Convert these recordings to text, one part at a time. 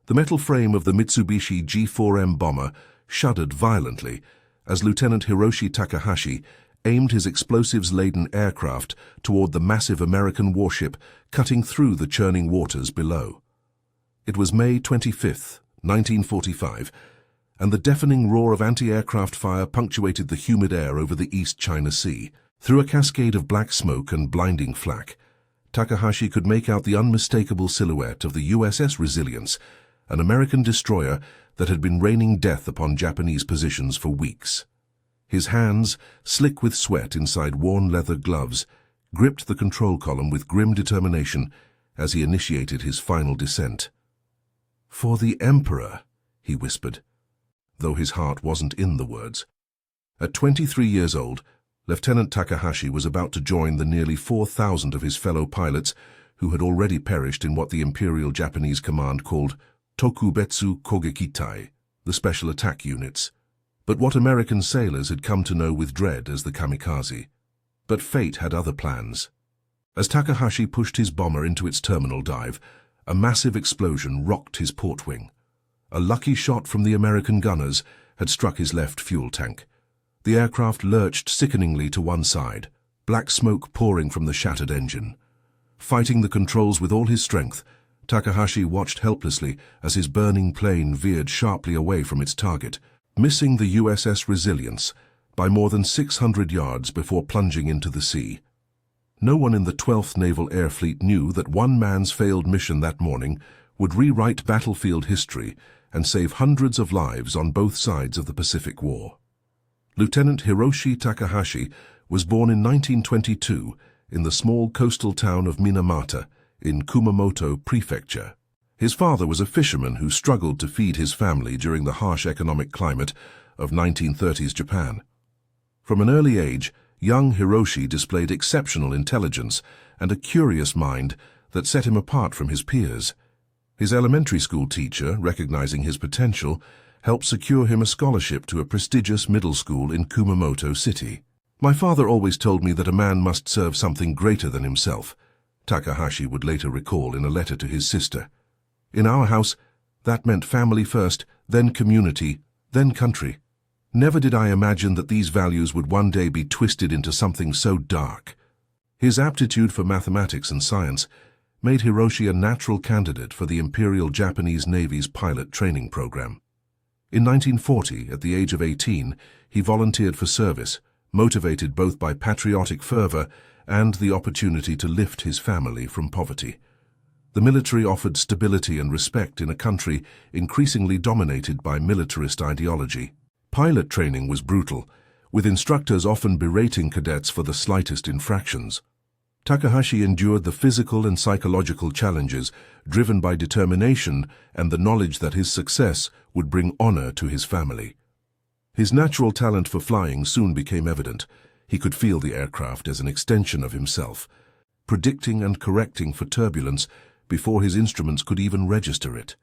The metal frame of the Mitsubishi G4M bomber shuddered violently as Lieutenant Hiroshi Takahashi aimed his explosives-laden aircraft toward the massive American warship cutting through the churning waters below. It was May 25, 1945, and the deafening roar of anti-aircraft fire punctuated the humid air over the East China Sea. Through a cascade of black smoke and blinding flak, Takahashi could make out the unmistakable silhouette of the USS Resilience, an American destroyer that had been raining death upon Japanese positions for weeks. His hands, slick with sweat inside worn leather gloves, gripped the control column with grim determination as he initiated his final descent. "For the Emperor," he whispered, though his heart wasn't in the words. At 23 years old, Lieutenant Takahashi was about to join the nearly 4,000 of his fellow pilots who had already perished in what the Imperial Japanese Command called Tokubetsu Kogekitai, the Special Attack Units, but what American sailors had come to know with dread as the Kamikaze. But fate had other plans. As Takahashi pushed his bomber into its terminal dive, a massive explosion rocked his port wing. A lucky shot from the American gunners had struck his left fuel tank. The aircraft lurched sickeningly to one side, black smoke pouring from the shattered engine. Fighting the controls with all his strength, Takahashi watched helplessly as his burning plane veered sharply away from its target, missing the USS Resilience by more than 600 yards before plunging into the sea. No one in the 12th Naval Air Fleet knew that one man's failed mission that morning would rewrite battlefield history and save hundreds of lives on both sides of the Pacific War. Lieutenant Hiroshi Takahashi was born in 1922 in the small coastal town of Minamata in Kumamoto Prefecture. His father was a fisherman who struggled to feed his family during the harsh economic climate of 1930s Japan. From an early age, young Hiroshi displayed exceptional intelligence and a curious mind that set him apart from his peers. His elementary school teacher, recognizing his potential, helped secure him a scholarship to a prestigious middle school in Kumamoto City. "My father always told me that a man must serve something greater than himself," Takahashi would later recall in a letter to his sister. "In our house, that meant family first, then community, then country. Never did I imagine that these values would one day be twisted into something so dark." His aptitude for mathematics and science made Hiroshi a natural candidate for the Imperial Japanese Navy's pilot training program. In 1940, at the age of 18, he volunteered for service, motivated both by patriotic fervor and the opportunity to lift his family from poverty. The military offered stability and respect in a country increasingly dominated by militarist ideology. Pilot training was brutal, with instructors often berating cadets for the slightest infractions. Takahashi endured the physical and psychological challenges, driven by determination and the knowledge that his success would bring honor to his family. His natural talent for flying soon became evident. He could feel the aircraft as an extension of himself, predicting and correcting for turbulence before his instruments could even register it.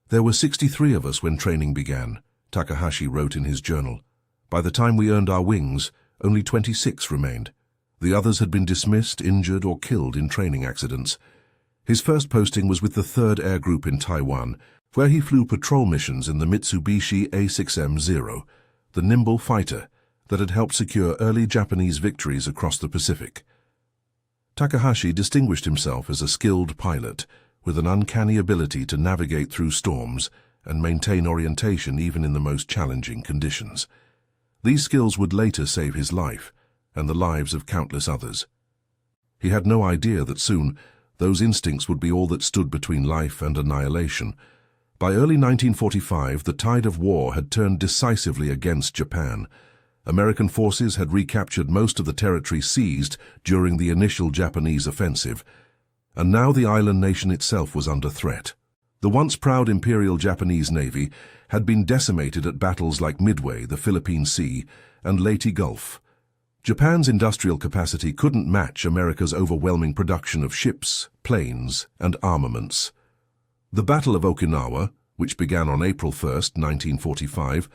"There were 63 of us when training began," Takahashi wrote in his journal. "By the time we earned our wings, only 26 remained. The others had been dismissed, injured, or killed in training accidents." His first posting was with the 3rd Air Group in Taiwan, where he flew patrol missions in the Mitsubishi A6M-0, the nimble fighter that had helped secure early Japanese victories across the Pacific. Takahashi distinguished himself as a skilled pilot, with an uncanny ability to navigate through storms and maintain orientation even in the most challenging conditions. These skills would later save his life and the lives of countless others. He had no idea that soon those instincts would be all that stood between life and annihilation. By early 1945, the tide of war had turned decisively against Japan. American forces had recaptured most of the territory seized during the initial Japanese offensive, and now the island nation itself was under threat. The once proud Imperial Japanese Navy had been decimated at battles like Midway, the Philippine Sea, and Leyte Gulf. Japan's industrial capacity couldn't match America's overwhelming production of ships, planes, and armaments. The Battle of Okinawa, which began on April 1, 1945,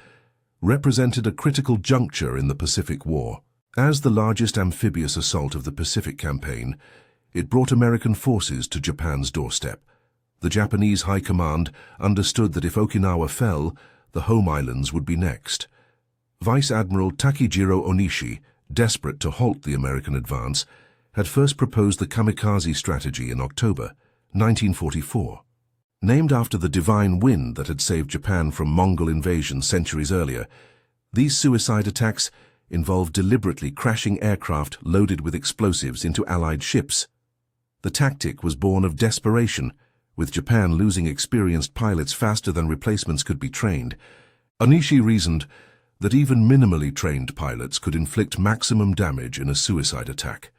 represented a critical juncture in the Pacific War. As the largest amphibious assault of the Pacific Campaign, it brought American forces to Japan's doorstep. The Japanese High Command understood that if Okinawa fell, the home islands would be next. Vice Admiral Takejiro Onishi, desperate to halt the American advance, had first proposed the Kamikaze strategy in October 1944. Named after the divine wind that had saved Japan from Mongol invasion centuries earlier, these suicide attacks involved deliberately crashing aircraft loaded with explosives into Allied ships. The tactic was born of desperation, with Japan losing experienced pilots faster than replacements could be trained. Onishi reasoned that even minimally trained pilots could inflict maximum damage in a suicide attack.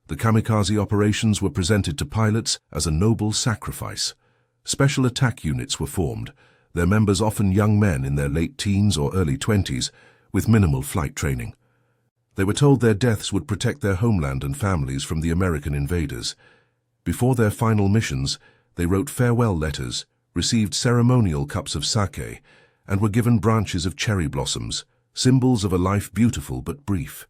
The kamikaze operations were presented to pilots as a noble sacrifice. Special attack units were formed, their members often young men in their late teens or early 20s, with minimal flight training. They were told their deaths would protect their homeland and families from the American invaders. Before their final missions, they wrote farewell letters, received ceremonial cups of sake, and were given branches of cherry blossoms, symbols of a life beautiful but brief.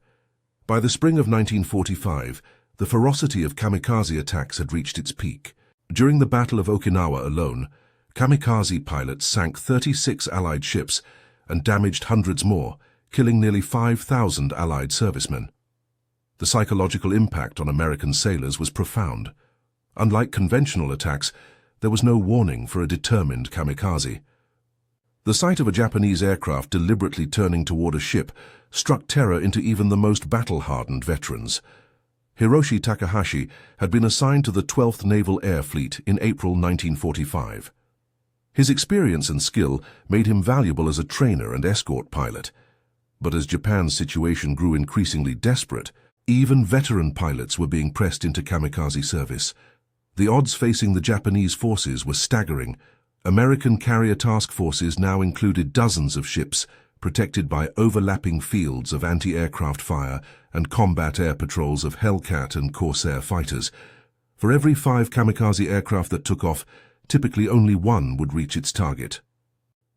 By the spring of 1945, the ferocity of kamikaze attacks had reached its peak. During the Battle of Okinawa alone, kamikaze pilots sank 36 Allied ships and damaged hundreds more, killing nearly 5,000 Allied servicemen. The psychological impact on American sailors was profound. Unlike conventional attacks, there was no warning for a determined kamikaze. The sight of a Japanese aircraft deliberately turning toward a ship struck terror into even the most battle-hardened veterans. Hiroshi Takahashi had been assigned to the 12th Naval Air Fleet in April 1945. His experience and skill made him valuable as a trainer and escort pilot. But as Japan's situation grew increasingly desperate, even veteran pilots were being pressed into kamikaze service. The odds facing the Japanese forces were staggering. American carrier task forces now included dozens of ships, protected by overlapping fields of anti-aircraft fire and combat air patrols of Hellcat and Corsair fighters. For every 5 kamikaze aircraft that took off, typically only one would reach its target.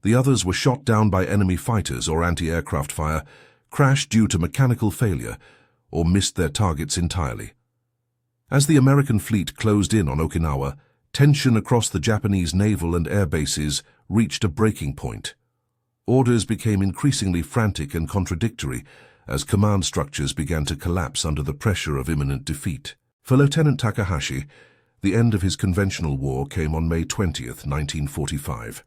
The others were shot down by enemy fighters or anti-aircraft fire, crashed due to mechanical failure, or missed their targets entirely. As the American fleet closed in on Okinawa, tension across the Japanese naval and air bases reached a breaking point. Orders became increasingly frantic and contradictory as command structures began to collapse under the pressure of imminent defeat. For Lieutenant Takahashi, the end of his conventional war came on May 20th, 1945.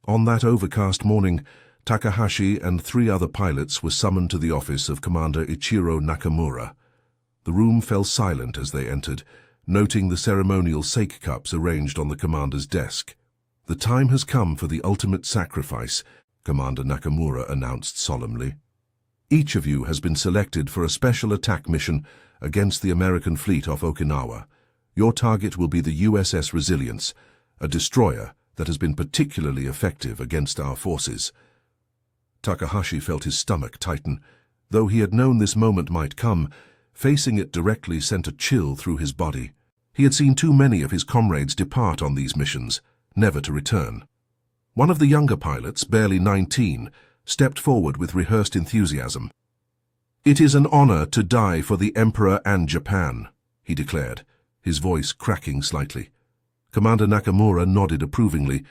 On that overcast morning, Takahashi and 3 other pilots were summoned to the office of Commander Ichiro Nakamura. The room fell silent as they entered, noting the ceremonial sake cups arranged on the commander's desk. "The time has come for the ultimate sacrifice," Commander Nakamura announced solemnly. "Each of you has been selected for a special attack mission against the American fleet off Okinawa. Your target will be the USS Resilience, a destroyer that has been particularly effective against our forces." Takahashi felt his stomach tighten. Though he had known this moment might come, facing it directly sent a chill through his body. He had seen too many of his comrades depart on these missions, never to return. One of the younger pilots, barely 19, stepped forward with rehearsed enthusiasm. "It is an honor to die for the Emperor and Japan," he declared, his voice cracking slightly. Commander Nakamura nodded approvingly,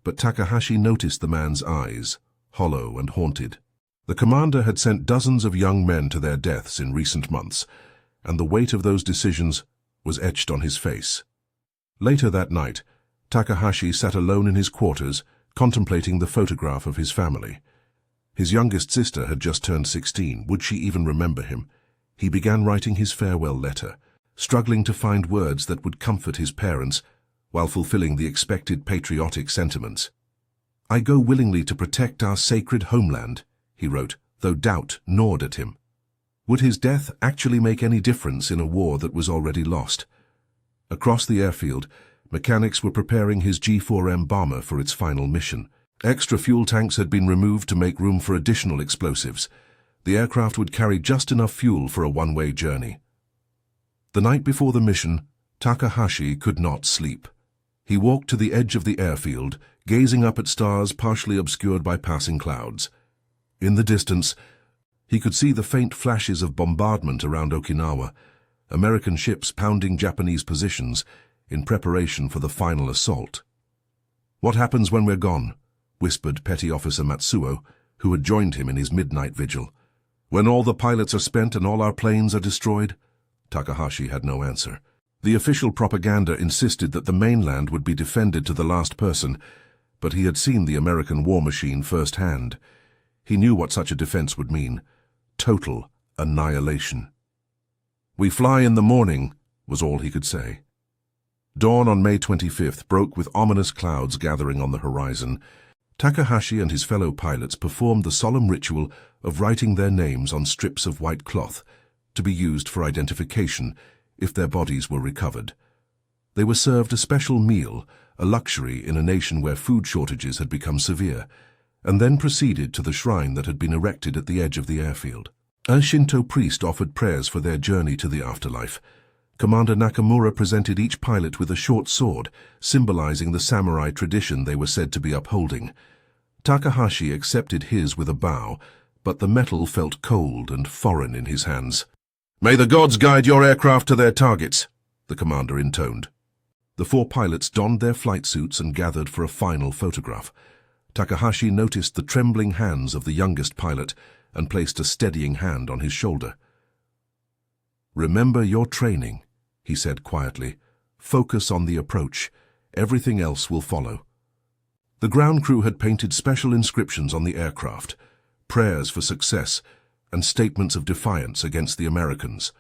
but Takahashi noticed the man's eyes, hollow and haunted. The commander had sent dozens of young men to their deaths in recent months, and the weight of those decisions was etched on his face. Later that night, Takahashi sat alone in his quarters, contemplating the photograph of his family. His youngest sister had just turned 16. Would she even remember him? He began writing his farewell letter, struggling to find words that would comfort his parents while fulfilling the expected patriotic sentiments. "I go willingly to protect our sacred homeland," he wrote, though doubt gnawed at him. Would his death actually make any difference in a war that was already lost? Across the airfield, mechanics were preparing his G4M bomber for its final mission. Extra fuel tanks had been removed to make room for additional explosives. The aircraft would carry just enough fuel for a one-way journey. The night before the mission, Takahashi could not sleep. He walked to the edge of the airfield, gazing up at stars partially obscured by passing clouds. In the distance, he could see the faint flashes of bombardment around Okinawa, American ships pounding Japanese positions, in preparation for the final assault. "What happens when we're gone?" whispered Petty Officer Matsuo, who had joined him in his midnight vigil. "When all the pilots are spent and all our planes are destroyed?" Takahashi had no answer. The official propaganda insisted that the mainland would be defended to the last person, but he had seen the American war machine firsthand. He knew what such a defense would mean: total annihilation. "We fly in the morning," was all he could say. Dawn on May 25th broke with ominous clouds gathering on the horizon. Takahashi and his fellow pilots performed the solemn ritual of writing their names on strips of white cloth, to be used for identification if their bodies were recovered. They were served a special meal, a luxury in a nation where food shortages had become severe, and then proceeded to the shrine that had been erected at the edge of the airfield. A Shinto priest offered prayers for their journey to the afterlife. Commander Nakamura presented each pilot with a short sword, symbolizing the samurai tradition they were said to be upholding. Takahashi accepted his with a bow, but the metal felt cold and foreign in his hands. "May the gods guide your aircraft to their targets," the commander intoned. The 4 pilots donned their flight suits and gathered for a final photograph. Takahashi noticed the trembling hands of the youngest pilot and placed a steadying hand on his shoulder. "Remember your training," he said quietly. "Focus on the approach. Everything else will follow." The ground crew had painted special inscriptions on the aircraft, prayers for success, and statements of defiance against the Americans.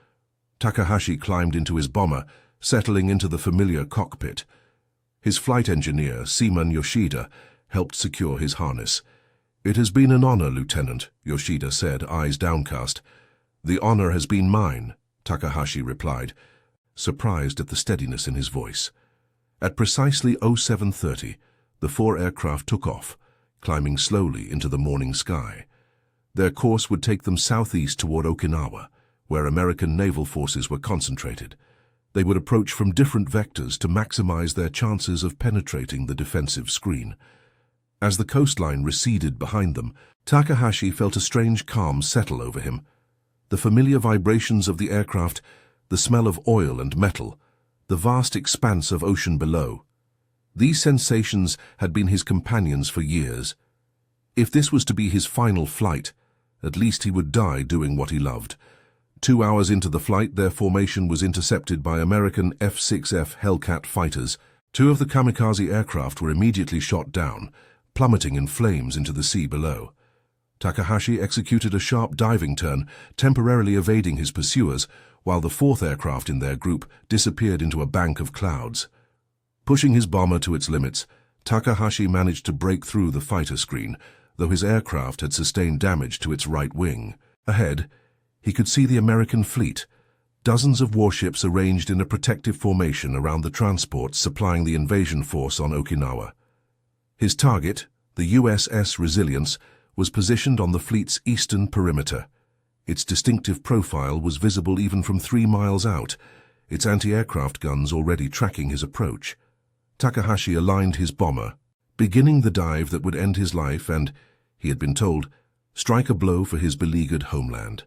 Takahashi climbed into his bomber, settling into the familiar cockpit. His flight engineer, Seaman Yoshida, helped secure his harness. "It has been an honor, Lieutenant," Yoshida said, eyes downcast. "The honor has been mine," Takahashi replied, surprised at the steadiness in his voice. At precisely 0730, the 4 aircraft took off, climbing slowly into the morning sky. Their course would take them southeast toward Okinawa, where American naval forces were concentrated. They would approach from different vectors to maximize their chances of penetrating the defensive screen. As the coastline receded behind them, Takahashi felt a strange calm settle over him. The familiar vibrations of the aircraft, the smell of oil and metal, the vast expanse of ocean below. These sensations had been his companions for years. If this was to be his final flight, at least he would die doing what he loved. 2 hours into the flight, their formation was intercepted by American F-6F Hellcat fighters. 2 of the Kamikaze aircraft were immediately shot down, plummeting in flames into the sea below. Takahashi executed a sharp diving turn, temporarily evading his pursuers, while the 4th aircraft in their group disappeared into a bank of clouds. Pushing his bomber to its limits, Takahashi managed to break through the fighter screen, though his aircraft had sustained damage to its right wing. Ahead, he could see the American fleet, dozens of warships arranged in a protective formation around the transports supplying the invasion force on Okinawa. His target, the USS Resilience, was positioned on the fleet's eastern perimeter. Its distinctive profile was visible even from 3 miles out, its anti-aircraft guns already tracking his approach. Takahashi aligned his bomber, beginning the dive that would end his life and, he had been told, strike a blow for his beleaguered homeland.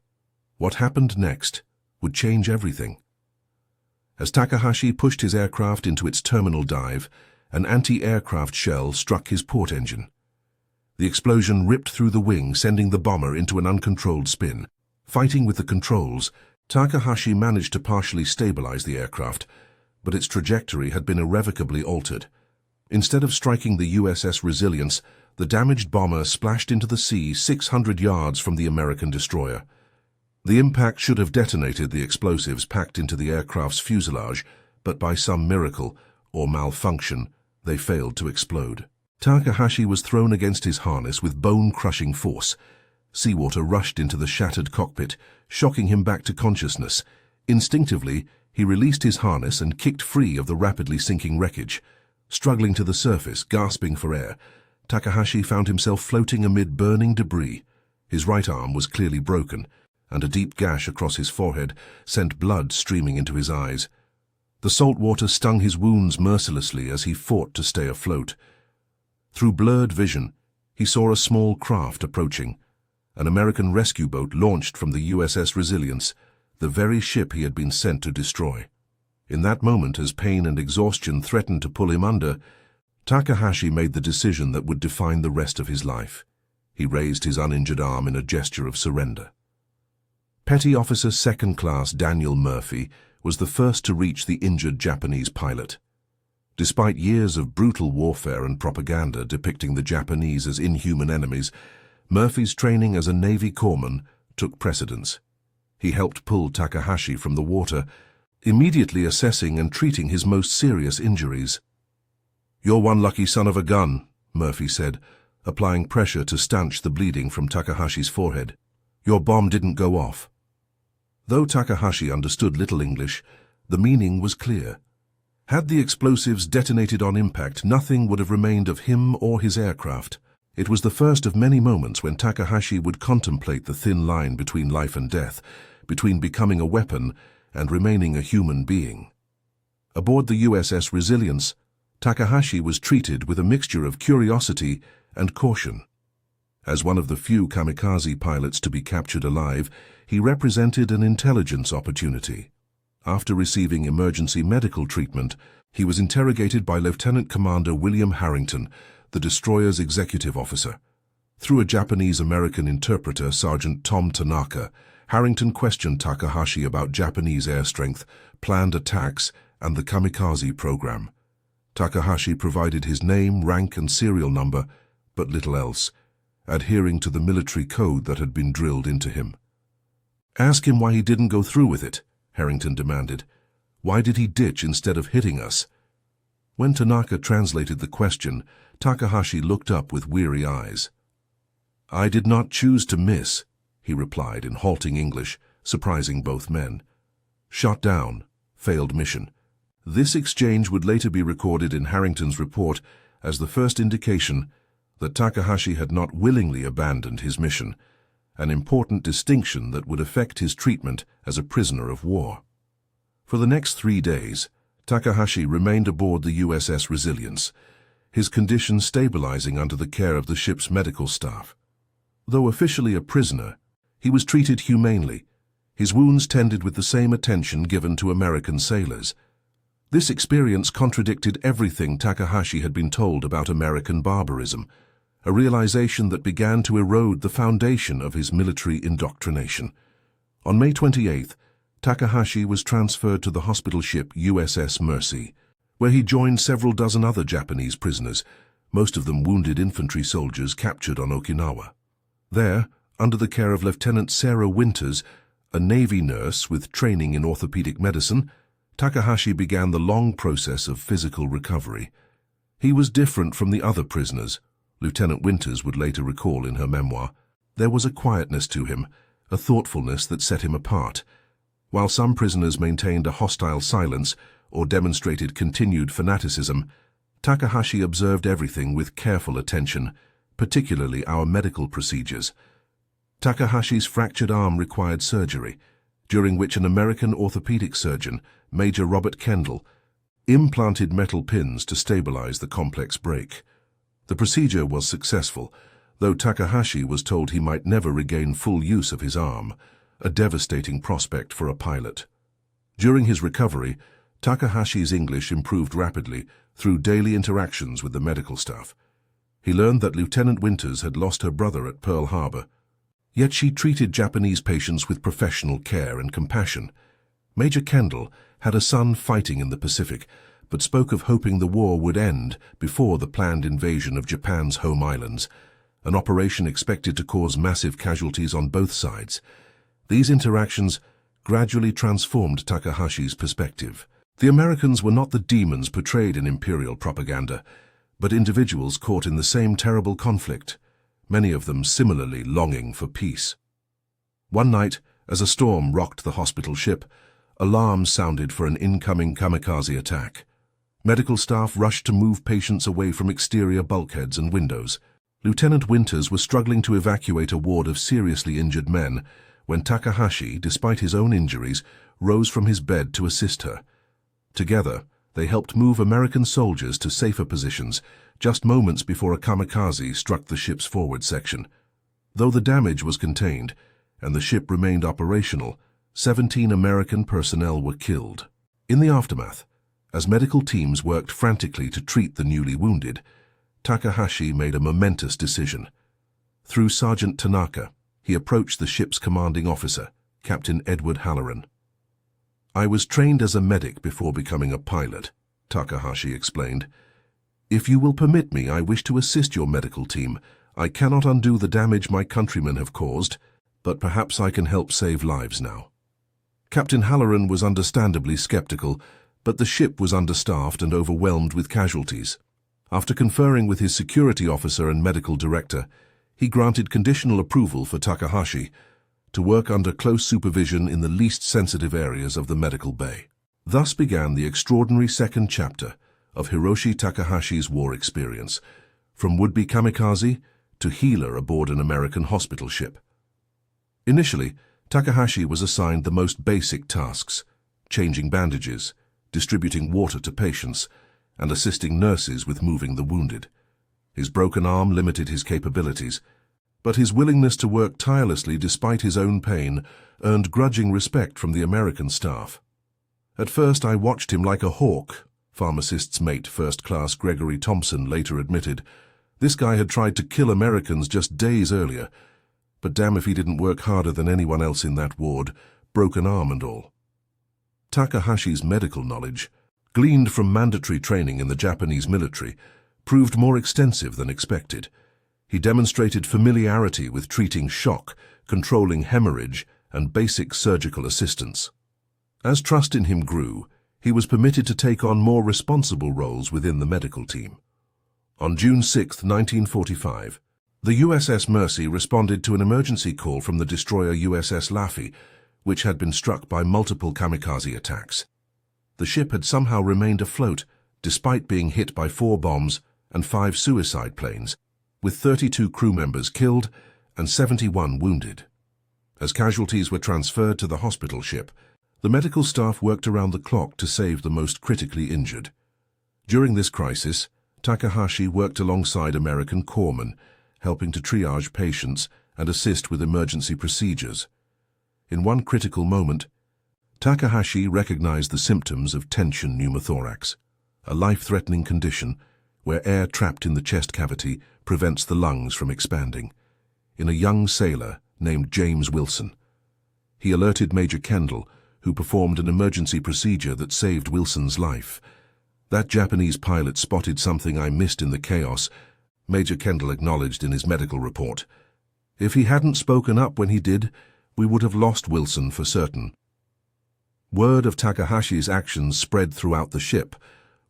What happened next would change everything. As Takahashi pushed his aircraft into its terminal dive, an anti-aircraft shell struck his port engine. The explosion ripped through the wing, sending the bomber into an uncontrolled spin. Fighting with the controls, Takahashi managed to partially stabilize the aircraft, but its trajectory had been irrevocably altered. Instead of striking the USS Resilience, the damaged bomber splashed into the sea 600 yards from the American destroyer. The impact should have detonated the explosives packed into the aircraft's fuselage, but by some miracle, or malfunction, they failed to explode. Takahashi was thrown against his harness with bone-crushing force. Seawater rushed into the shattered cockpit, shocking him back to consciousness. Instinctively, he released his harness and kicked free of the rapidly sinking wreckage. Struggling to the surface, gasping for air, Takahashi found himself floating amid burning debris. His right arm was clearly broken, and a deep gash across his forehead sent blood streaming into his eyes. The salt water stung his wounds mercilessly as he fought to stay afloat. Through blurred vision, he saw a small craft approaching. An American rescue boat launched from the USS Resilience, the very ship he had been sent to destroy. In that moment, as pain and exhaustion threatened to pull him under, Takahashi made the decision that would define the rest of his life. He raised his uninjured arm in a gesture of surrender. Petty Officer Second Class Daniel Murphy was the first to reach the injured Japanese pilot. Despite years of brutal warfare and propaganda depicting the Japanese as inhuman enemies, Murphy's training as a Navy corpsman took precedence. He helped pull Takahashi from the water, immediately assessing and treating his most serious injuries. "You're one lucky son of a gun," Murphy said, applying pressure to stanch the bleeding from Takahashi's forehead. "Your bomb didn't go off." Though Takahashi understood little English, the meaning was clear. Had the explosives detonated on impact, nothing would have remained of him or his aircraft. It was the first of many moments when Takahashi would contemplate the thin line between life and death, between becoming a weapon and remaining a human being. Aboard the USS Resilience, Takahashi was treated with a mixture of curiosity and caution. As one of the few kamikaze pilots to be captured alive, he represented an intelligence opportunity. After receiving emergency medical treatment, he was interrogated by Lieutenant Commander William Harrington, the destroyer's executive officer. Through a Japanese-American interpreter, Sergeant Tom Tanaka, Harrington questioned Takahashi about Japanese air strength, planned attacks, and the Kamikaze program. Takahashi provided his name, rank, and serial number, but little else, adhering to the military code that had been drilled into him. "Ask him why he didn't go through with it," Harrington demanded. "Why did he ditch instead of hitting us?" When Tanaka translated the question, Takahashi looked up with weary eyes. "I did not choose to miss," he replied in halting English, surprising both men. "Shot down. Failed mission." This exchange would later be recorded in Harrington's report as the first indication that Takahashi had not willingly abandoned his mission, an important distinction that would affect his treatment as a prisoner of war. For the next 3 days, Takahashi remained aboard the USS Resilience, his condition stabilizing under the care of the ship's medical staff. Though officially a prisoner, he was treated humanely, his wounds tended with the same attention given to American sailors. This experience contradicted everything Takahashi had been told about American barbarism, a realization that began to erode the foundation of his military indoctrination. On May 28th, Takahashi was transferred to the hospital ship USS Mercy, where he joined several dozen other Japanese prisoners, most of them wounded infantry soldiers captured on Okinawa. There, under the care of Lieutenant Sarah Winters, a Navy nurse with training in orthopedic medicine, Takahashi began the long process of physical recovery. He was different from the other prisoners, Lieutenant Winters would later recall in her memoir. There was a quietness to him, a thoughtfulness that set him apart. While some prisoners maintained a hostile silence or demonstrated continued fanaticism, Takahashi observed everything with careful attention, particularly our medical procedures. Takahashi's fractured arm required surgery, during which an American orthopedic surgeon, Major Robert Kendall, implanted metal pins to stabilize the complex break. The procedure was successful, though Takahashi was told he might never regain full use of his arm, a devastating prospect for a pilot. During his recovery, Takahashi's English improved rapidly through daily interactions with the medical staff. He learned that Lieutenant Winters had lost her brother at Pearl Harbor, yet she treated Japanese patients with professional care and compassion. Major Kendall had a son fighting in the Pacific, but spoke of hoping the war would end before the planned invasion of Japan's home islands, an operation expected to cause massive casualties on both sides. These interactions gradually transformed Takahashi's perspective. The Americans were not the demons portrayed in imperial propaganda, but individuals caught in the same terrible conflict, many of them similarly longing for peace. One night, as a storm rocked the hospital ship, alarms sounded for an incoming kamikaze attack. Medical staff rushed to move patients away from exterior bulkheads and windows. Lieutenant Winters was struggling to evacuate a ward of seriously injured men when Takahashi, despite his own injuries, rose from his bed to assist her. Together, they helped move American soldiers to safer positions just moments before a kamikaze struck the ship's forward section. Though the damage was contained and the ship remained operational, 17 American personnel were killed. In the aftermath, as medical teams worked frantically to treat the newly wounded, Takahashi made a momentous decision. Through Sergeant Tanaka, he approached the ship's commanding officer, Captain Edward Halloran. "I was trained as a medic before becoming a pilot," Takahashi explained. "If you will permit me, I wish to assist your medical team. I cannot undo the damage my countrymen have caused, but perhaps I can help save lives now." Captain Halloran was understandably skeptical, but the ship was understaffed and overwhelmed with casualties. After conferring with his security officer and medical director, he granted conditional approval for Takahashi to work under close supervision in the least sensitive areas of the medical bay. Thus began the extraordinary second chapter of Hiroshi Takahashi's war experience, from would-be kamikaze to healer aboard an American hospital ship. Initially, Takahashi was assigned the most basic tasks: changing bandages, distributing water to patients, and assisting nurses with moving the wounded. His broken arm limited his capabilities, but his willingness to work tirelessly despite his own pain earned grudging respect from the American staff. "At first I watched him like a hawk," pharmacist's mate First Class Gregory Thompson later admitted. "This guy had tried to kill Americans just days earlier, but damn if he didn't work harder than anyone else in that ward, broken arm and all." Takahashi's medical knowledge, gleaned from mandatory training in the Japanese military, proved more extensive than expected. He demonstrated familiarity with treating shock, controlling hemorrhage, and basic surgical assistance. As trust in him grew, he was permitted to take on more responsible roles within the medical team. On June 6, 1945, the USS Mercy responded to an emergency call from the destroyer USS Laffey, which had been struck by multiple kamikaze attacks. The ship had somehow remained afloat, despite being hit by 4 bombs and 5 suicide planes, with 32 crew members killed and 71 wounded. As casualties were transferred to the hospital ship, the medical staff worked around the clock to save the most critically injured. During this crisis, Takahashi worked alongside American corpsmen, helping to triage patients and assist with emergency procedures. In one critical moment, Takahashi recognized the symptoms of tension pneumothorax, a life-threatening condition where air trapped in the chest cavity prevents the lungs from expanding, in a young sailor named James Wilson. He alerted Major Kendall, who performed an emergency procedure that saved Wilson's life. "That Japanese pilot spotted something I missed in the chaos," Major Kendall acknowledged in his medical report. "If he hadn't spoken up when he did, we would have lost Wilson for certain." Word of Takahashi's actions spread throughout the ship.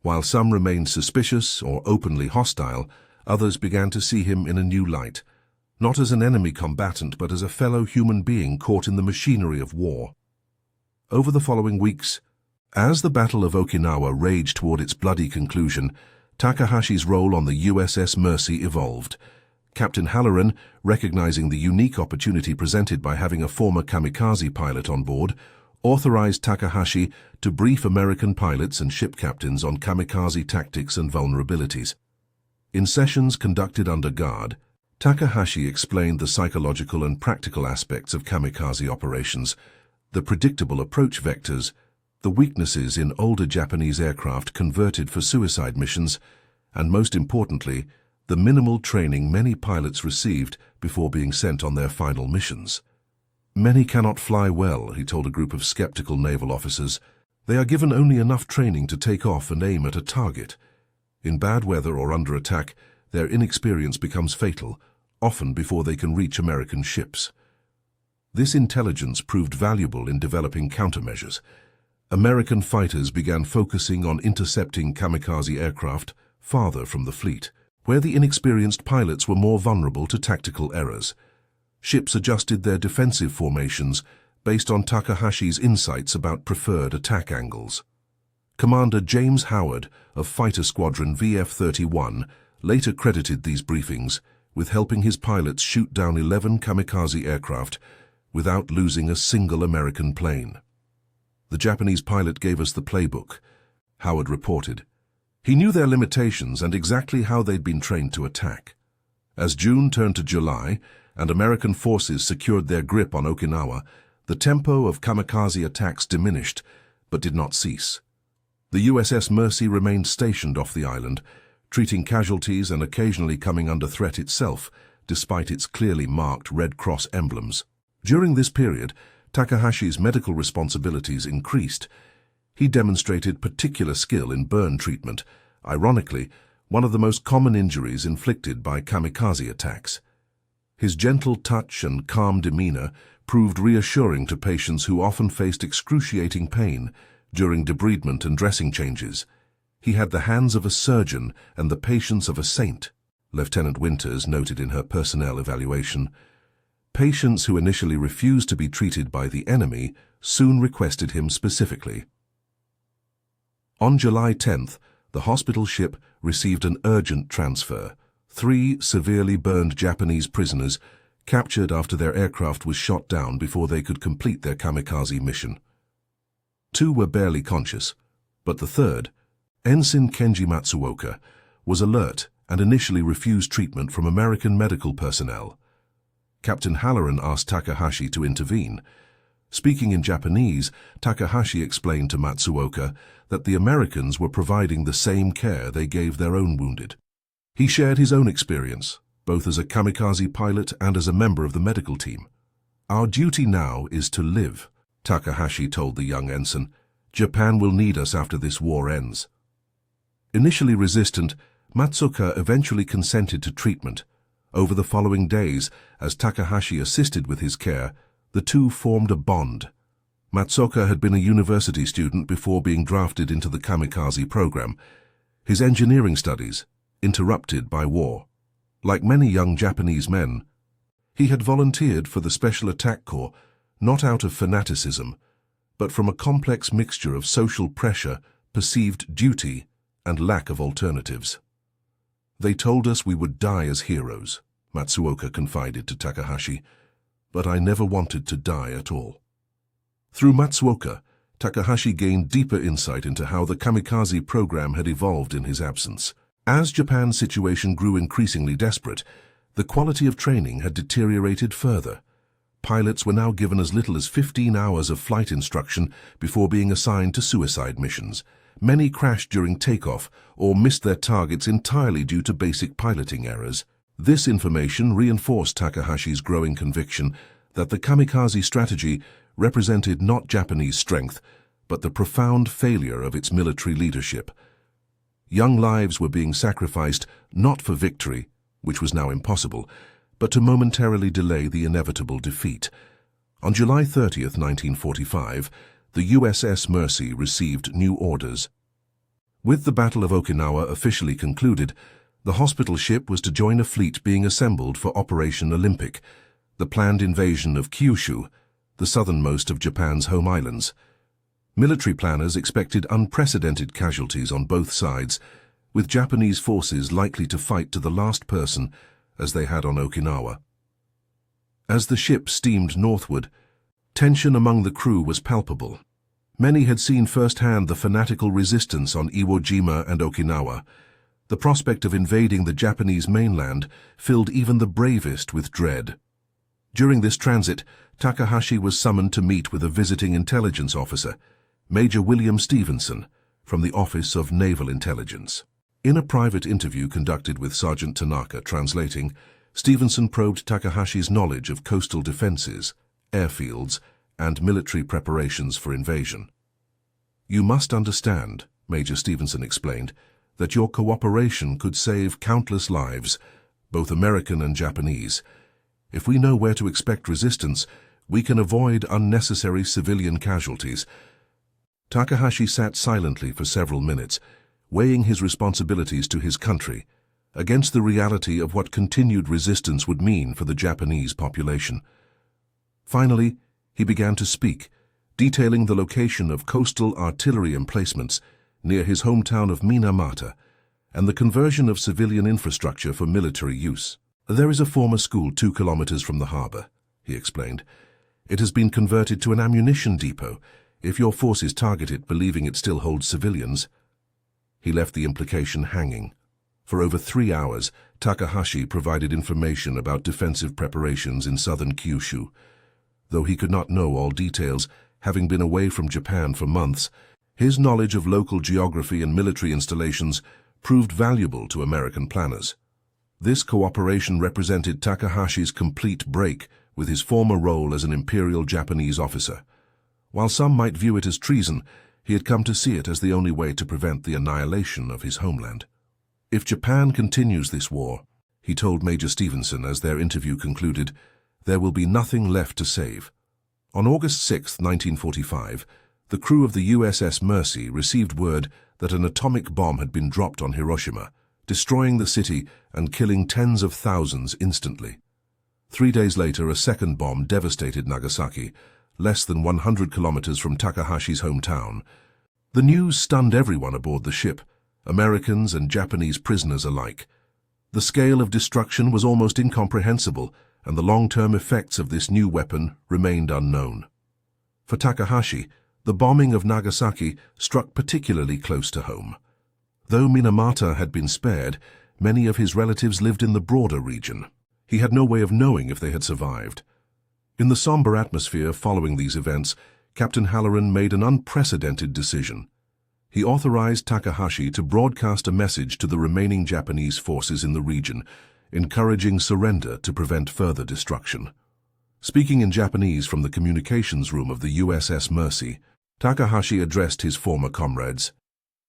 While some remained suspicious or openly hostile, others began to see him in a new light, not as an enemy combatant but as a fellow human being caught in the machinery of war. Over the following weeks, as the Battle of Okinawa raged toward its bloody conclusion, Takahashi's role on the USS Mercy evolved. Captain Halloran, recognizing the unique opportunity presented by having a former kamikaze pilot on board, authorized Takahashi to brief American pilots and ship captains on kamikaze tactics and vulnerabilities. In sessions conducted under guard, Takahashi explained the psychological and practical aspects of kamikaze operations, the predictable approach vectors, the weaknesses in older Japanese aircraft converted for suicide missions, and most importantly, the minimal training many pilots received before being sent on their final missions. "Many cannot fly well," he told a group of skeptical naval officers. "They are given only enough training to take off and aim at a target. In bad weather or under attack, their inexperience becomes fatal, often before they can reach American ships." This intelligence proved valuable in developing countermeasures. American fighters began focusing on intercepting kamikaze aircraft farther from the fleet, where the inexperienced pilots were more vulnerable to tactical errors. Ships adjusted their defensive formations based on Takahashi's insights about preferred attack angles. Commander James Howard of Fighter Squadron VF-31 later credited these briefings with helping his pilots shoot down 11 kamikaze aircraft without losing a single American plane. "The Japanese pilot gave us the playbook," Howard reported. "He knew their limitations and exactly how they'd been trained to attack." As June turned to July and American forces secured their grip on Okinawa, the tempo of kamikaze attacks diminished but did not cease. The USS Mercy remained stationed off the island, treating casualties and occasionally coming under threat itself, despite its clearly marked Red Cross emblems. During this period, Takahashi's medical responsibilities increased. He demonstrated particular skill in burn treatment, ironically, one of the most common injuries inflicted by kamikaze attacks. His gentle touch and calm demeanor proved reassuring to patients who often faced excruciating pain during debridement and dressing changes. He had the hands of a surgeon and the patience of a saint, Lieutenant Winters noted in her personnel evaluation. Patients who initially refused to be treated by the enemy soon requested him specifically. On July 10th, the hospital ship received an urgent transfer. 3 severely burned Japanese prisoners captured after their aircraft was shot down before they could complete their kamikaze mission. 2 were barely conscious, but the third, Ensign Kenji Matsuoka, was alert and initially refused treatment from American medical personnel. Captain Halloran asked Takahashi to intervene. Speaking in Japanese, Takahashi explained to Matsuoka that the Americans were providing the same care they gave their own wounded. He shared his own experience, both as a kamikaze pilot and as a member of the medical team. "Our duty now is to live," Takahashi told the young ensign. "Japan will need us after this war ends." Initially resistant, Matsuoka eventually consented to treatment. Over the following days, as Takahashi assisted with his care, the two formed a bond. Matsuoka had been a university student before being drafted into the kamikaze program, his engineering studies interrupted by war. Like many young Japanese men, he had volunteered for the Special Attack Corps, not out of fanaticism, but from a complex mixture of social pressure, perceived duty, and lack of alternatives. "They told us we would die as heroes," Matsuoka confided to Takahashi, "but I never wanted to die at all." Through Matsuoka, Takahashi gained deeper insight into how the kamikaze program had evolved in his absence. As Japan's situation grew increasingly desperate, the quality of training had deteriorated further. Pilots were now given as little as 15 hours of flight instruction before being assigned to suicide missions. Many crashed during takeoff or missed their targets entirely due to basic piloting errors. This information reinforced Takahashi's growing conviction that the kamikaze strategy represented not Japanese strength, but the profound failure of its military leadership. Young lives were being sacrificed not for victory, which was now impossible, but to momentarily delay the inevitable defeat. On July 30th, 1945, the USS Mercy received new orders. With the Battle of Okinawa officially concluded, the hospital ship was to join a fleet being assembled for Operation Olympic, the planned invasion of Kyushu, the southernmost of Japan's home islands. Military planners expected unprecedented casualties on both sides, with Japanese forces likely to fight to the last person as they had on Okinawa. As the ship steamed northward, tension among the crew was palpable. Many had seen firsthand the fanatical resistance on Iwo Jima and Okinawa. The prospect of invading the Japanese mainland filled even the bravest with dread. During this transit, Takahashi was summoned to meet with a visiting intelligence officer, Major William Stevenson, from the Office of Naval Intelligence. In a private interview conducted with Sergeant Tanaka translating, Stevenson probed Takahashi's knowledge of coastal defenses, airfields, and military preparations for invasion. "You must understand," Major Stevenson explained, "that your cooperation could save countless lives, both American and Japanese. If we know where to expect resistance, we can avoid unnecessary civilian casualties." Takahashi sat silently for several minutes, weighing his responsibilities to his country against the reality of what continued resistance would mean for the Japanese population. Finally, he began to speak, detailing the location of coastal artillery emplacements near his hometown of Minamata and the conversion of civilian infrastructure for military use. "There is a former school 2 kilometers from the harbor," he explained. "It has been converted to an ammunition depot if your forces target it believing it still holds civilians." He left the implication hanging. For over 3 hours, Takahashi provided information about defensive preparations in southern Kyushu. Though he could not know all details, having been away from Japan for months, His knowledge of local geography and military installations proved valuable to American planners. This cooperation represented Takahashi's complete break with his former role as an Imperial Japanese officer. While some might view it as treason, he had come to see it as the only way to prevent the annihilation of his homeland. If Japan continues this war, he told Major Stevenson as their interview concluded, there will be nothing left to save. On August 6, 1945, the crew of the USS Mercy received word that an atomic bomb had been dropped on Hiroshima, destroying the city and killing tens of thousands instantly. 3 days later, a second bomb devastated Nagasaki, less than 100 kilometers from Takahashi's hometown. The news stunned everyone aboard the ship, Americans and Japanese prisoners alike. The scale of destruction was almost incomprehensible, and the long-term effects of this new weapon remained unknown. For Takahashi, the bombing of Nagasaki struck particularly close to home. Though Minamata had been spared, many of his relatives lived in the broader region. He had no way of knowing if they had survived. In the somber atmosphere following these events, Captain Halloran made an unprecedented decision. He authorized Takahashi to broadcast a message to the remaining Japanese forces in the region, encouraging surrender to prevent further destruction. Speaking in Japanese from the communications room of the USS Mercy, Takahashi addressed his former comrades.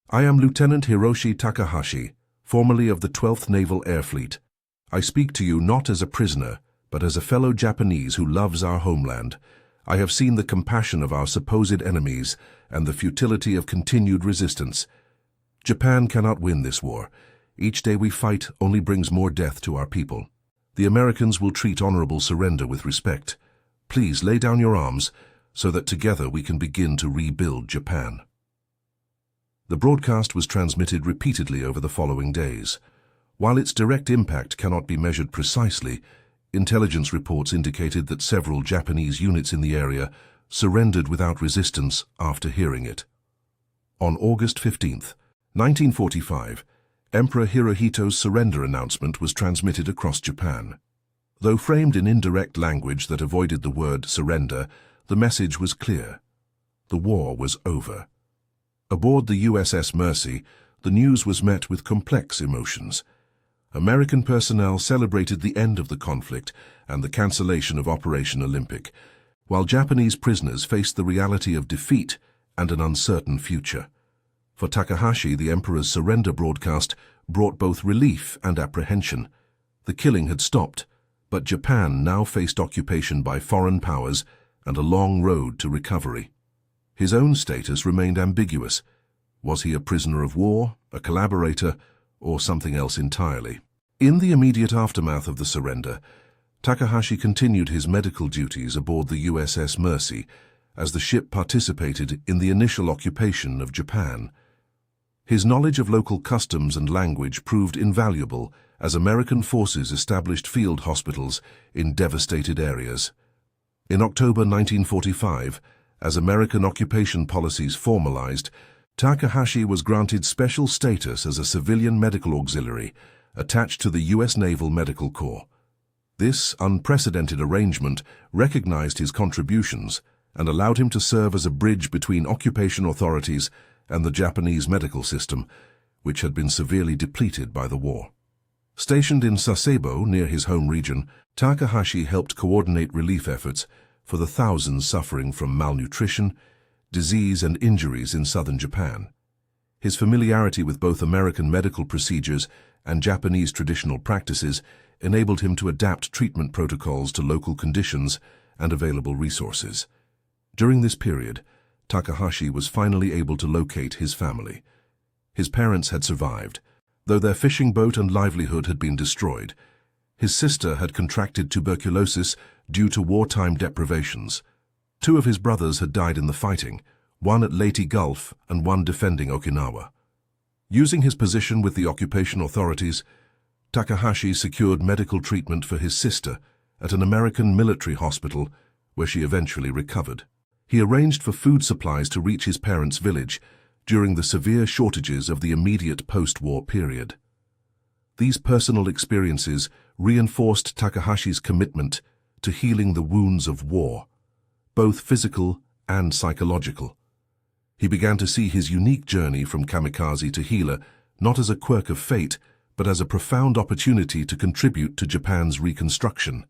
I am Lieutenant Hiroshi Takahashi, formerly of the 12th Naval Air Fleet. I speak to you not as a prisoner, but as a fellow Japanese who loves our homeland. I have seen the compassion of our supposed enemies and the futility of continued resistance. Japan cannot win this war. Each day we fight only brings more death to our people. The Americans will treat honorable surrender with respect. Please lay down your arms so that together we can begin to rebuild Japan. The broadcast was transmitted repeatedly over the following days. While its direct impact cannot be measured precisely, intelligence reports indicated that several Japanese units in the area surrendered without resistance after hearing it. On August 15, 1945, Emperor Hirohito's surrender announcement was transmitted across Japan. Though framed in indirect language that avoided the word surrender, the message was clear. The war was over. Aboard the USS Mercy, the news was met with complex emotions. American personnel celebrated the end of the conflict and the cancellation of Operation Olympic, while Japanese prisoners faced the reality of defeat and an uncertain future. For Takahashi, the emperor's surrender broadcast brought both relief and apprehension. The killing had stopped, but Japan now faced occupation by foreign powers and a long road to recovery. His own status remained ambiguous. Was he a prisoner of war, a collaborator, or something else entirely? In the immediate aftermath of the surrender, Takahashi continued his medical duties aboard the USS Mercy as the ship participated in the initial occupation of Japan. His knowledge of local customs and language proved invaluable as American forces established field hospitals in devastated areas. In October 1945, as American occupation policies formalized, Takahashi was granted special status as a civilian medical auxiliary attached to the U.S. Naval Medical Corps. This unprecedented arrangement recognized his contributions and allowed him to serve as a bridge between occupation authorities and the Japanese medical system, which had been severely depleted by the war. Stationed in Sasebo, near his home region, Takahashi helped coordinate relief efforts for the thousands suffering from malnutrition, disease, and injuries in southern Japan. His familiarity with both American medical procedures and Japanese traditional practices enabled him to adapt treatment protocols to local conditions and available resources. During this period, Takahashi was finally able to locate his family. His parents had survived, though their fishing boat and livelihood had been destroyed. His sister had contracted tuberculosis due to wartime deprivations. 2 of his brothers had died in the fighting, one at Leyte Gulf and one defending Okinawa. Using his position with the occupation authorities, Takahashi secured medical treatment for his sister at an American military hospital where she eventually recovered. He arranged for food supplies to reach his parents' village during the severe shortages of the immediate post-war period. These personal experiences reinforced Takahashi's commitment to healing the wounds of war, both physical and psychological. He began to see his unique journey from kamikaze to healer not as a quirk of fate, but as a profound opportunity to contribute to Japan's reconstruction.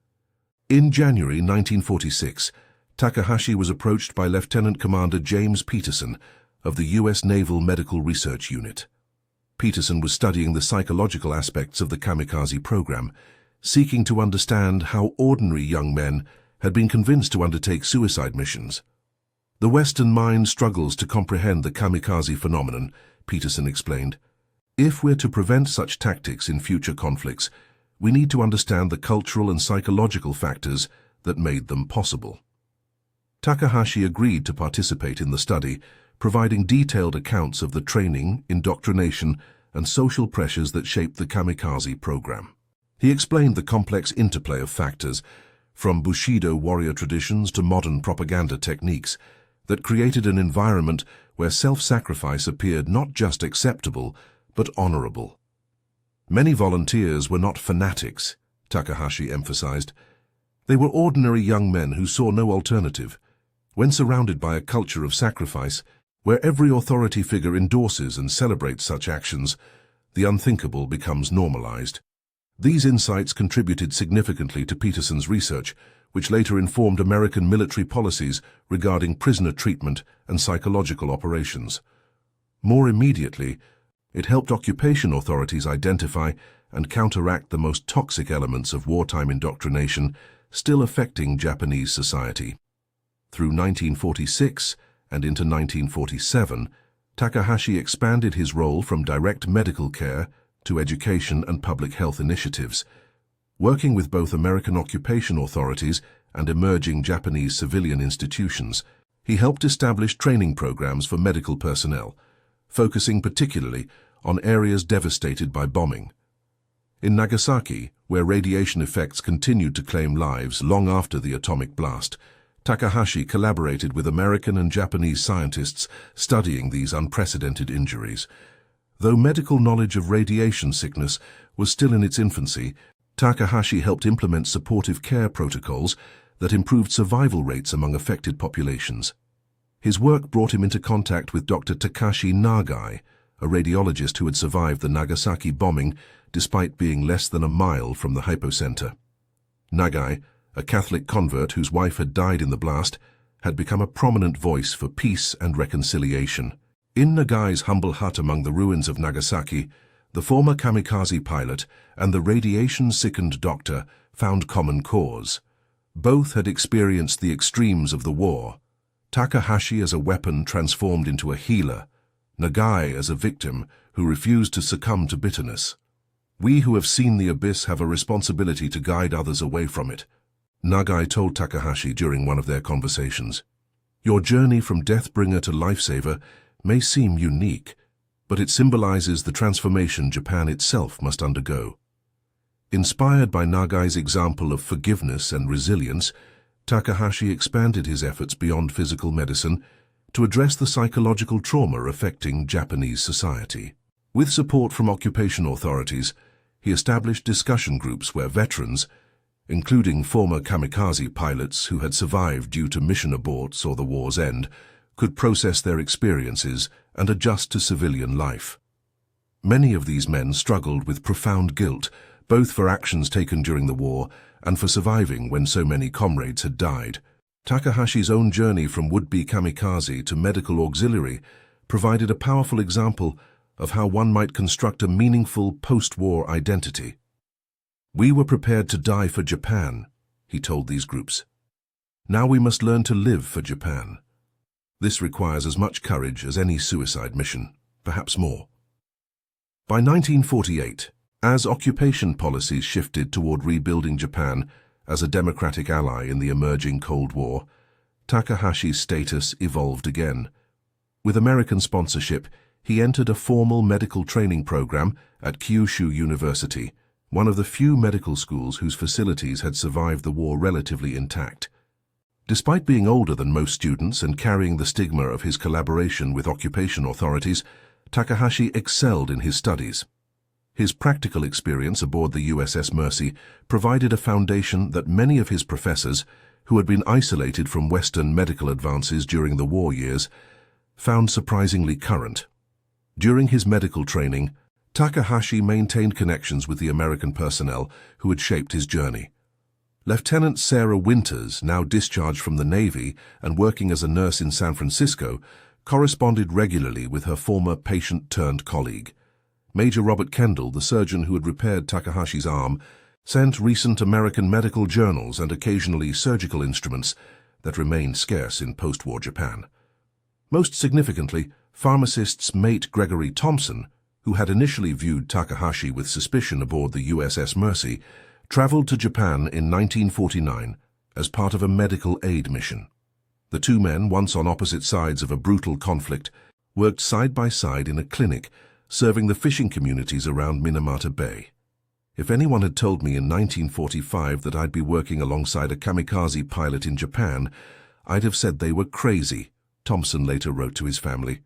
In January 1946, Takahashi was approached by Lieutenant Commander James Peterson of the U.S. Naval Medical Research Unit. Peterson was studying the psychological aspects of the kamikaze program, seeking to understand how ordinary young men had been convinced to undertake suicide missions. The Western mind struggles to comprehend the kamikaze phenomenon, Peterson explained. If we're to prevent such tactics in future conflicts, we need to understand the cultural and psychological factors that made them possible. Takahashi agreed to participate in the study, providing detailed accounts of the training, indoctrination, and social pressures that shaped the kamikaze program. He explained the complex interplay of factors, from Bushido warrior traditions to modern propaganda techniques, that created an environment where self-sacrifice appeared not just acceptable, but honorable. Many volunteers were not fanatics, Takahashi emphasized. They were ordinary young men who saw no alternative. When surrounded by a culture of sacrifice, where every authority figure endorses and celebrates such actions, the unthinkable becomes normalized. These insights contributed significantly to Peterson's research, which later informed American military policies regarding prisoner treatment and psychological operations. More immediately, it helped occupation authorities identify and counteract the most toxic elements of wartime indoctrination still affecting Japanese society. Through 1946 and into 1947, Takahashi expanded his role from direct medical care to education and public health initiatives. Working with both American occupation authorities and emerging Japanese civilian institutions, he helped establish training programs for medical personnel, focusing particularly on areas devastated by bombing. In Nagasaki, where radiation effects continued to claim lives long after the atomic blast, Takahashi collaborated with American and Japanese scientists studying these unprecedented injuries. Though medical knowledge of radiation sickness was still in its infancy, Takahashi helped implement supportive care protocols that improved survival rates among affected populations. His work brought him into contact with Dr. Takashi Nagai, a radiologist who had survived the Nagasaki bombing despite being less than a mile from the hypocenter. Nagai, a Catholic convert whose wife had died in the blast, had become a prominent voice for peace and reconciliation. In Nagai's humble hut among the ruins of Nagasaki, the former kamikaze pilot and the radiation-sickened doctor found common cause. Both had experienced the extremes of the war, Takahashi as a weapon transformed into a healer, Nagai as a victim who refused to succumb to bitterness. We who have seen the abyss have a responsibility to guide others away from it, Nagai told Takahashi during one of their conversations. Your journey from Deathbringer to Lifesaver may seem unique, but it symbolizes the transformation Japan itself must undergo. Inspired by Nagai's example of forgiveness and resilience, Takahashi expanded his efforts beyond physical medicine to address the psychological trauma affecting Japanese society. With support from occupation authorities, he established discussion groups where veterans, including former kamikaze pilots who had survived due to mission aborts or the war's end, could process their experiences and adjust to civilian life. Many of these men struggled with profound guilt, both for actions taken during the war and for surviving when so many comrades had died. Takahashi's own journey from would-be kamikaze to medical auxiliary provided a powerful example of how one might construct a meaningful post-war identity. We were prepared to die for Japan, he told these groups. Now we must learn to live for Japan. This requires as much courage as any suicide mission, perhaps more. By 1948, as occupation policies shifted toward rebuilding Japan as a democratic ally in the emerging Cold War, Takahashi's status evolved again. With American sponsorship, he entered a formal medical training program at Kyushu University, one of the few medical schools whose facilities had survived the war relatively intact. Despite being older than most students and carrying the stigma of his collaboration with occupation authorities, Takahashi excelled in his studies. His practical experience aboard the USS Mercy provided a foundation that many of his professors, who had been isolated from Western medical advances during the war years, found surprisingly current. During his medical training, Takahashi maintained connections with the American personnel who had shaped his journey. Lieutenant Sarah Winters, now discharged from the Navy and working as a nurse in San Francisco, corresponded regularly with her former patient-turned-colleague. Major Robert Kendall, the surgeon who had repaired Takahashi's arm, sent recent American medical journals and occasionally surgical instruments that remained scarce in post-war Japan. Most significantly, pharmacist's mate Gregory Thompson, who had initially viewed Takahashi with suspicion aboard the USS Mercy, traveled to Japan in 1949 as part of a medical aid mission. The two men, once on opposite sides of a brutal conflict, worked side by side in a clinic serving the fishing communities around Minamata Bay. If anyone had told me in 1945 that I'd be working alongside a kamikaze pilot in Japan, I'd have said they were crazy, Thompson later wrote to his family.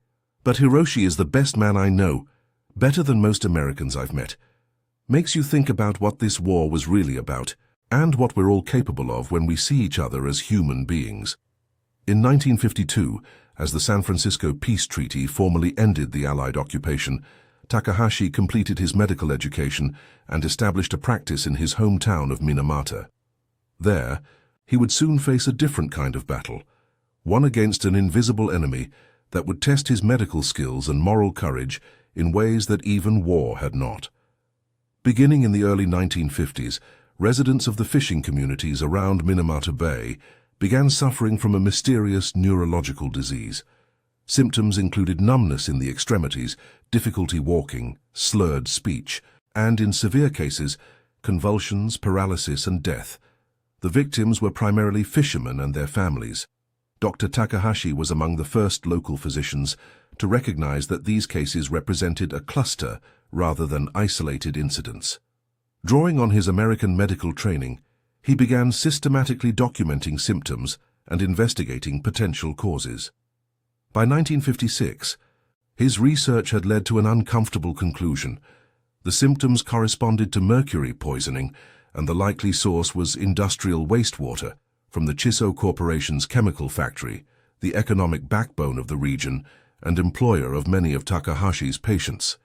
But Hiroshi is the best man I know, better than most Americans I've met. Makes you think about what this war was really about, and what we're all capable of when we see each other as human beings. In 1952, as the San Francisco Peace Treaty formally ended the Allied occupation, Takahashi completed his medical education and established a practice in his hometown of Minamata. There, he would soon face a different kind of battle, one against an invisible enemy that would test his medical skills and moral courage in ways that even war had not. Beginning in the early 1950s, residents of the fishing communities around Minamata Bay began suffering from a mysterious neurological disease. Symptoms included numbness in the extremities, difficulty walking, slurred speech, and in severe cases, convulsions, paralysis, and death. The victims were primarily fishermen and their families. Dr. Takahashi was among the first local physicians to recognize that these cases represented a cluster rather than isolated incidents. Drawing on his American medical training, he began systematically documenting symptoms and investigating potential causes. By 1956, his research had led to an uncomfortable conclusion. The symptoms corresponded to mercury poisoning, and the likely source was industrial wastewater from the Chiso Corporation's chemical factory, the economic backbone of the region and employer of many of Takahashi's patients.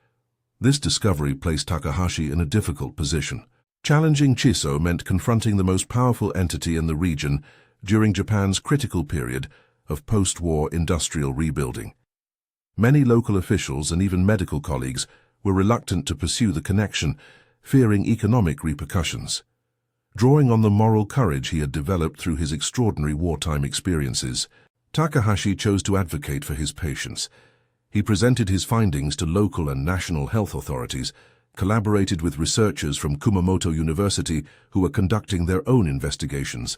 This discovery placed Takahashi in a difficult position. Challenging Chiso meant confronting the most powerful entity in the region during Japan's critical period of post-war industrial rebuilding. Many local officials and even medical colleagues were reluctant to pursue the connection, fearing economic repercussions. Drawing on the moral courage he had developed through his extraordinary wartime experiences, Takahashi chose to advocate for his patients. He presented his findings to local and national health authorities, collaborated with researchers from Kumamoto University who were conducting their own investigations,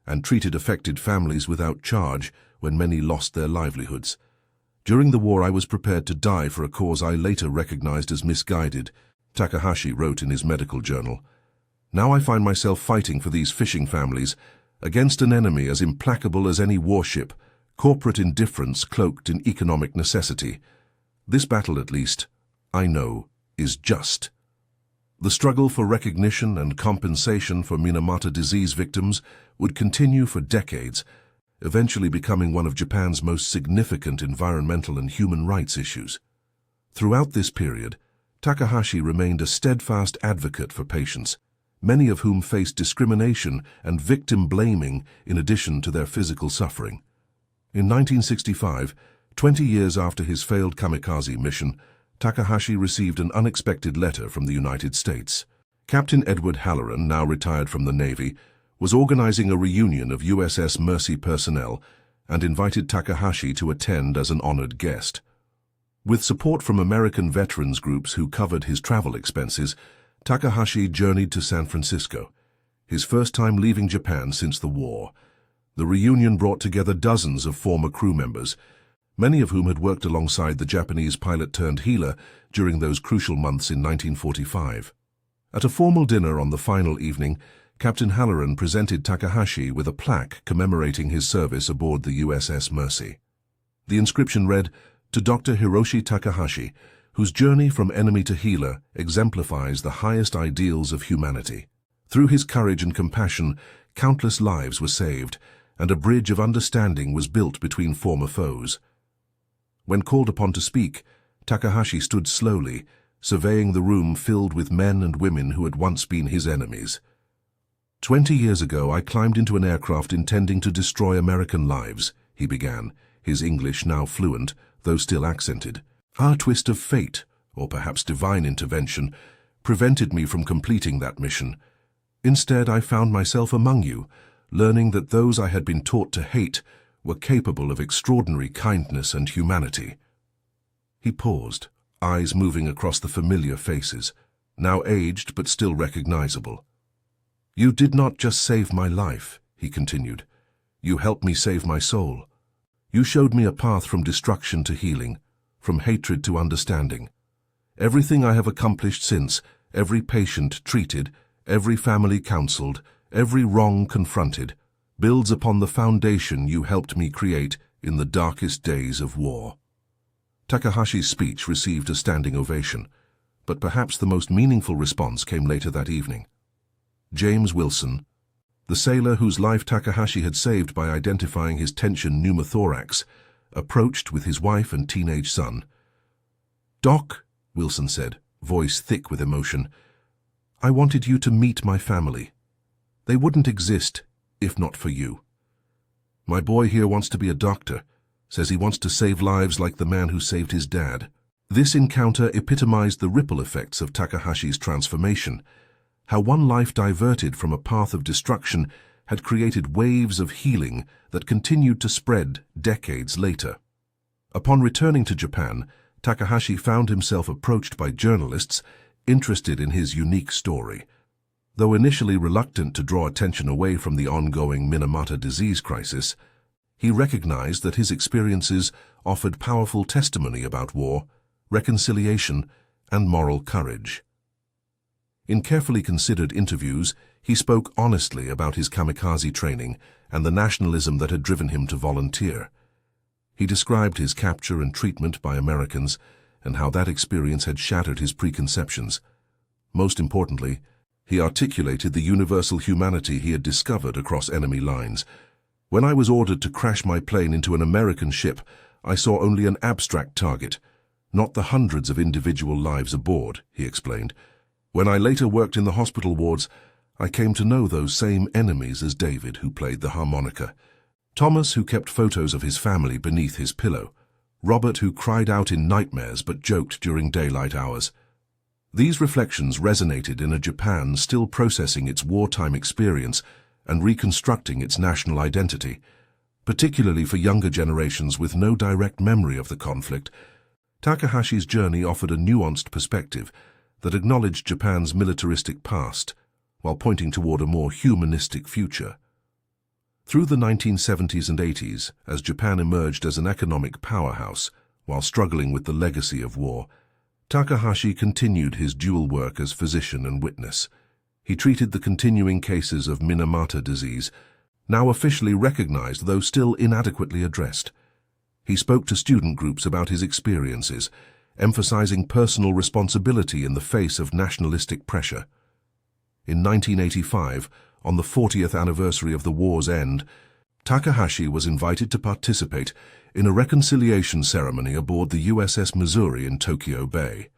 and treated affected families without charge when many lost their livelihoods. During the war, I was prepared to die for a cause I later recognized as misguided, Takahashi wrote in his medical journal. Now I find myself fighting for these fishing families against an enemy as implacable as any warship, corporate indifference cloaked in economic necessity. This battle, at least, I know, is just. The struggle for recognition and compensation for Minamata disease victims would continue for decades, eventually becoming one of Japan's most significant environmental and human rights issues. Throughout this period, Takahashi remained a steadfast advocate for patients, many of whom faced discrimination and victim blaming in addition to their physical suffering. In 1965, 20 years after his failed kamikaze mission, Takahashi received an unexpected letter from the United States. Captain Edward Halloran, now retired from the Navy, was organizing a reunion of USS Mercy personnel and invited Takahashi to attend as an honored guest. With support from American veterans groups who covered his travel expenses, Takahashi journeyed to San Francisco, his first time leaving Japan since the war. The reunion brought together dozens of former crew members, many of whom had worked alongside the Japanese pilot-turned-healer during those crucial months in 1945. At a formal dinner on the final evening, Captain Halloran presented Takahashi with a plaque commemorating his service aboard the USS Mercy. The inscription read, "To Dr. Hiroshi Takahashi, whose journey from enemy to healer exemplifies the highest ideals of humanity. Through his courage and compassion, countless lives were saved, and a bridge of understanding was built between former foes." When called upon to speak, Takahashi stood slowly, surveying the room filled with men and women who had once been his enemies. 20 years ago, I climbed into an aircraft intending to destroy American lives, he began, his English now fluent, though still accented. A twist of fate, or perhaps divine intervention, prevented me from completing that mission. Instead, I found myself among you, learning that those I had been taught to hate were capable of extraordinary kindness and humanity. He paused, eyes moving across the familiar faces, now aged but still recognizable. You did not just save my life, he continued. You helped me save my soul. You showed me a path from destruction to healing, from hatred to understanding. Everything I have accomplished since, every patient treated, every family counseled, every wrong confronted, builds upon the foundation you helped me create in the darkest days of war. Takahashi's speech received a standing ovation, but perhaps the most meaningful response came later that evening. James Wilson, the sailor whose life Takahashi had saved by identifying his tension pneumothorax, approached with his wife and teenage son. "Doc," Wilson said, voice thick with emotion, "I wanted you to meet my family. They wouldn't exist if not for you. My boy here wants to be a doctor, says he wants to save lives like the man who saved his dad." This encounter epitomized the ripple effects of Takahashi's transformation, how one life diverted from a path of destruction had created waves of healing that continued to spread decades later. Upon returning to Japan, Takahashi found himself approached by journalists interested in his unique story. Though initially reluctant to draw attention away from the ongoing Minamata disease crisis, he recognized that his experiences offered powerful testimony about war, reconciliation, and moral courage. In carefully considered interviews, he spoke honestly about his kamikaze training and the nationalism that had driven him to volunteer. He described his capture and treatment by Americans and how that experience had shattered his preconceptions. Most importantly, he articulated the universal humanity he had discovered across enemy lines. "When I was ordered to crash my plane into an American ship, I saw only an abstract target, not the hundreds of individual lives aboard," he explained. "When I later worked in the hospital wards, I came to know those same enemies as David, who played the harmonica, Thomas, who kept photos of his family beneath his pillow, Robert, who cried out in nightmares but joked during daylight hours." These reflections resonated in a Japan still processing its wartime experience and reconstructing its national identity. Particularly for younger generations with no direct memory of the conflict, Takahashi's journey offered a nuanced perspective that acknowledged Japan's militaristic past while pointing toward a more humanistic future. Through the 1970s and 80s, as Japan emerged as an economic powerhouse while struggling with the legacy of war, Takahashi continued his dual work as physician and witness. He treated the continuing cases of Minamata disease, now officially recognized though still inadequately addressed. He spoke to student groups about his experiences, emphasizing personal responsibility in the face of nationalistic pressure. In 1985, on the 40th anniversary of the war's end, Takahashi was invited to participate in a reconciliation ceremony aboard the USS Missouri in Tokyo Bay,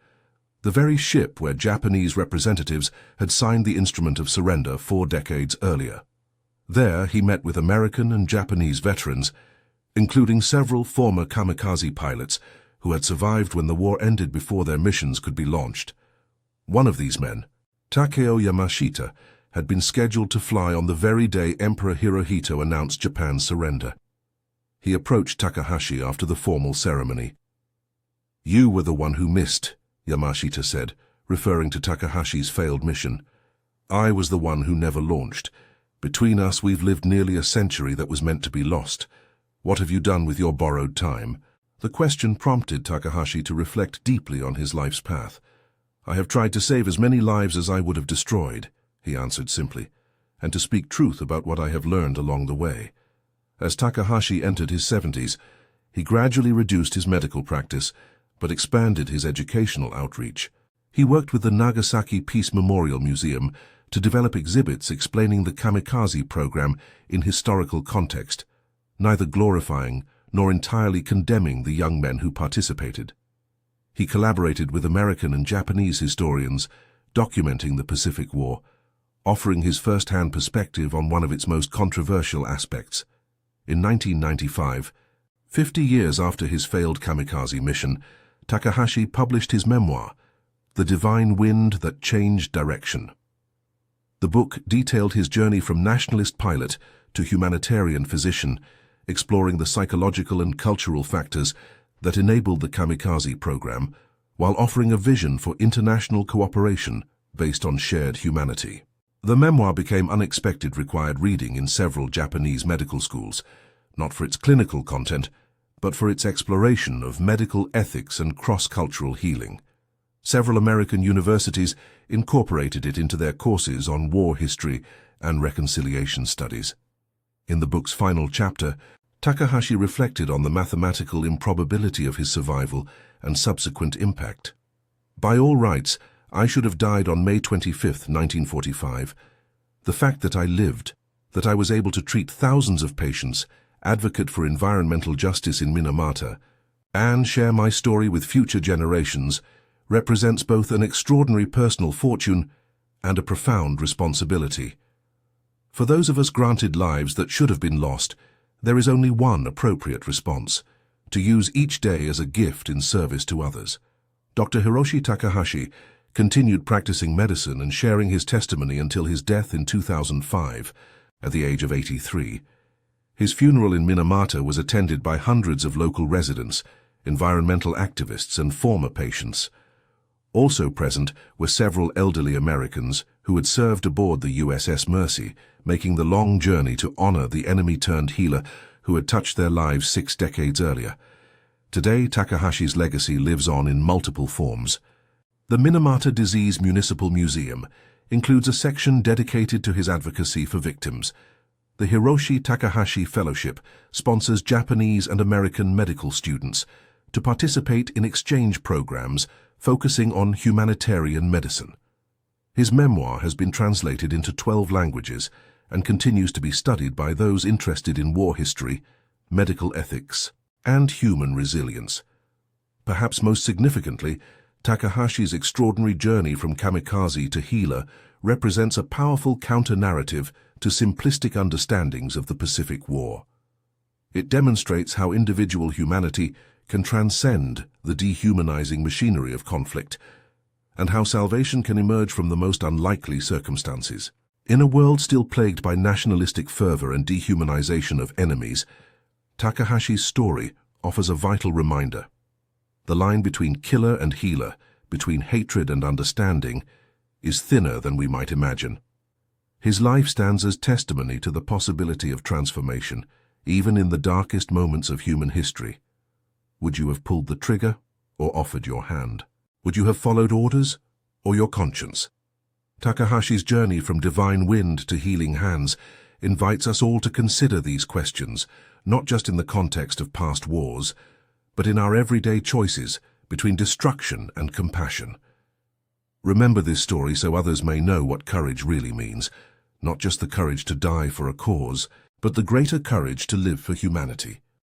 the very ship where Japanese representatives had signed the instrument of surrender 4 decades earlier. There he met with American and Japanese veterans, including several former kamikaze pilots who had survived when the war ended before their missions could be launched. One of these men, Takeo Yamashita, had been scheduled to fly on the very day Emperor Hirohito announced Japan's surrender. He approached Takahashi after the formal ceremony. "You were the one who missed," Yamashita said, referring to Takahashi's failed mission. "I was the one who never launched. Between us, we've lived nearly a century that was meant to be lost. What have you done with your borrowed time?" The question prompted Takahashi to reflect deeply on his life's path. "I have tried to save as many lives as I would have destroyed," he answered simply, "and to speak truth about what I have learned along the way." As Takahashi entered his 70s, he gradually reduced his medical practice, but expanded his educational outreach. He worked with the Nagasaki Peace Memorial Museum to develop exhibits explaining the Kamikaze program in historical context, neither glorifying nor entirely condemning the young men who participated. He collaborated with American and Japanese historians, documenting the Pacific War, offering his first-hand perspective on one of its most controversial aspects. In 1995, 50 years after his failed Kamikaze mission, Takahashi published his memoir, The Divine Wind That Changed Direction. The book detailed his journey from nationalist pilot to humanitarian physician, exploring the psychological and cultural factors that enabled the Kamikaze program, while offering a vision for international cooperation based on shared humanity. The memoir became unexpected required reading in several Japanese medical schools, not for its clinical content, but for its exploration of medical ethics and cross-cultural healing. Several American universities incorporated it into their courses on war history and reconciliation studies. In the book's final chapter, Takahashi reflected on the mathematical improbability of his survival and subsequent impact. By all rights, I should have died on May 25, 1945. The fact that I lived, that I was able to treat thousands of patients, advocate for environmental justice in Minamata, and share my story with future generations, represents both an extraordinary personal fortune and a profound responsibility. For those of us granted lives that should have been lost, there is only one appropriate response: to use each day as a gift in service to others. Dr. Hiroshi Takahashi continued practicing medicine and sharing his testimony until his death in 2005, at the age of 83. His funeral in Minamata was attended by hundreds of local residents, environmental activists, and former patients. Also present were several elderly Americans who had served aboard the USS Mercy, making the long journey to honor the enemy-turned healer who had touched their lives 6 decades earlier. Today, Takahashi's legacy lives on in multiple forms. The Minamata Disease Municipal Museum includes a section dedicated to his advocacy for victims. The Hiroshi Takahashi Fellowship sponsors Japanese and American medical students to participate in exchange programs focusing on humanitarian medicine. His memoir has been translated into 12 languages and continues to be studied by those interested in war history, medical ethics, and human resilience. Perhaps most significantly, Takahashi's extraordinary journey from kamikaze to healer represents a powerful counter-narrative to simplistic understandings of the Pacific War. It demonstrates how individual humanity can transcend the dehumanizing machinery of conflict, and how salvation can emerge from the most unlikely circumstances. In a world still plagued by nationalistic fervor and dehumanization of enemies, Takahashi's story offers a vital reminder. The line between killer and healer, between hatred and understanding, is thinner than we might imagine. His life stands as testimony to the possibility of transformation, even in the darkest moments of human history. Would you have pulled the trigger or offered your hand? Would you have followed orders or your conscience? Takahashi's journey from divine wind to healing hands invites us all to consider these questions, not just in the context of past wars, but in our everyday choices between destruction and compassion. Remember this story so others may know what courage really means, not just the courage to die for a cause, but the greater courage to live for humanity.